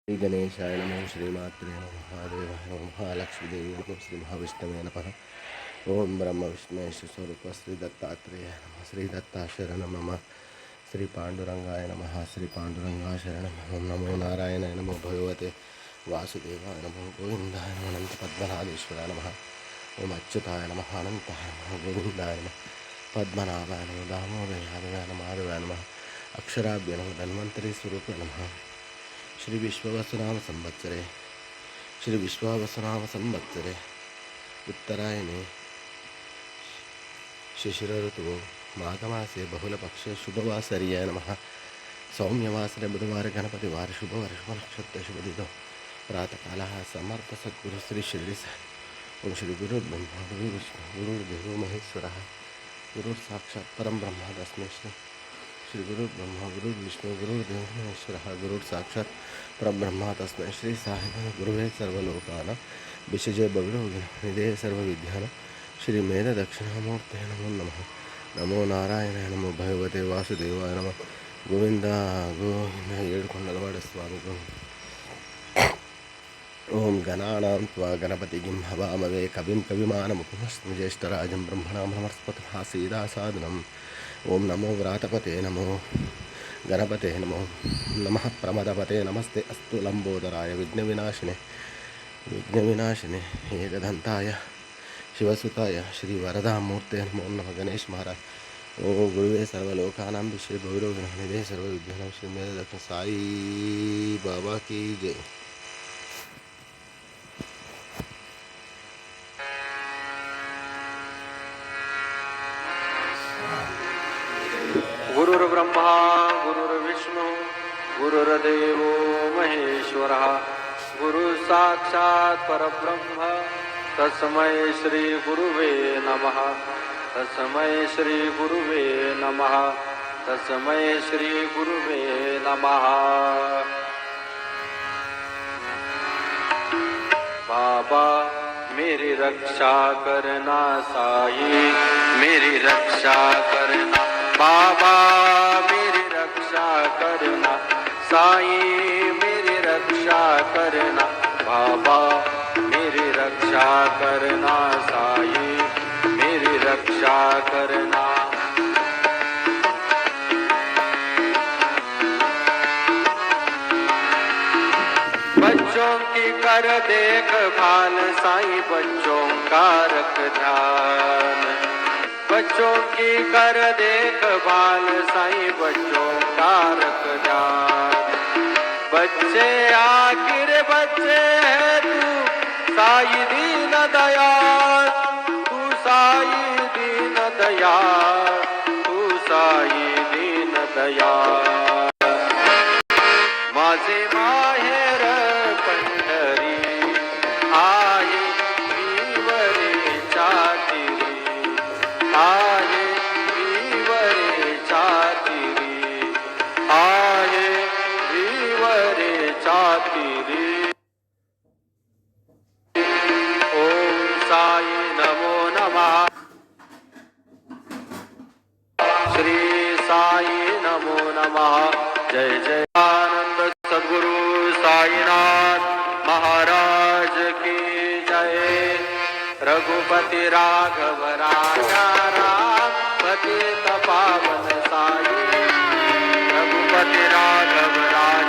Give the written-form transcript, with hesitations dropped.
श्री गणेशाय नमः श्रीमात्रे नमः महादेवाय नमः महालक्ष्मीदेवी नमः श्री महाविष्णवे नमः ओम ब्रह्म विष्णु स्वरूप श्री दत्तात्रेय नमः श्री दत्ताशरण नमः श्री पांडुरंगाय नमः श्री पांडुरंगा शरणं ओम नमो नारायणाय नमो भगवते वासुदेवाय नमो गोविंदाय नमः अनंत पद्मनाभेश्वराय नमः ओम अच्युताय नमः अनंताय नमः गोविंदाय नमः पद्मनाभाय नमः दामोदराय नमः माधवाय नमः अक्षराभ्य नमः धन्वंतरी स्वरूप नमः श्री विश्ववसुनाम संवत्सरे श्री विश्ववसुनाम संवत्सरे उत्तरायणे शिशिर ऋतु माघमासे बहुलपक्षे शुभवासर्याय नमः सौम्यवासरे बुधवार गणपतिवार शुभवार शुभ नक्षत्र शुभदिनो प्रातःकालः समर्थ सद्गुरु श्री शिरडी साई ओम श्री गुरु ब्रह्मा गुरु विष्णु गुरुर्देवो महेश्वरः गुरु साक्षात् परम ब्रह्म तस्मै श्री गुरु ब्रह्मा गुरु विष्णु गुरुर्देव महेश्वरः गुरु साक्षात् परब्रह्म तस्मै श्री साई गुरुवे सर्वलोकानां विषजे भविरोगिणे सर्वविद्यानां श्री मेध दक्षिणामूर्ते नमो नमः नमो नारायणाय नमो भगवते वासुदेवाय नमः गोविंद गोविंद येळुकोंडलवाड स्वामी ओम गणानां त्वा गणपतिं हवामहे कविं कविमानमुपमस्तु ज्येष्ठराजं ब्रह्मणां नमस्पतः ओम नमो व्रातपते नमो गणपते नमो नमः प्रमदपते नमस्ते अस्तु लंबोदराय विघ्नविनाशिने एकदंताय शिवसुताय श्री वरदामूर्ते नमो नमः गणेश महाराज ओम गुरुवे सर्वलोकानां विषय भैरवनिधे सर्वविद्यानां श्री मेध दक्षिण साई बाबा की जय। गुरुर्ब्रह्मा गुरुर्विष्णु गुरुर्देवो महेश्वरः गुरु साक्षात् परब्रह्म तस्मै श्री गुरुवे नमः तस्मै श्री गुरुवे नमः तस्मै श्री गुरुवे नमः। बाबा मेरी रक्षा करना साई मेरी रक्षा करना बाबा मेरी रक्षा करना साई मेरी रक्षा करना बाबा मेरी रक्षा करना साई मेरी रक्षा करना। बच्चों की कर देखभाल साई बच्चों का रख ध्यान बच्चों की कर देखभाल साई बच्चों का रख ध्यान। बच्चे आखिर बच्चे हैं तू साई दीन दयाल तू साई दीन दयाल तू साई दीन दयाल। माझे माहेर पंढरी आहे श्रीवरेच्या तीरी आहे श्रीवरेच्या तीरी आहे श्रीवरेच्या तीरी। ओम साई नमो नमः श्री साई नमो नमः। जय जय आनंद सद्गुरु साईनाथ महाराज की जय। रघुपति राघव राजा राम पतित पावन साई रघुपति राघव राजा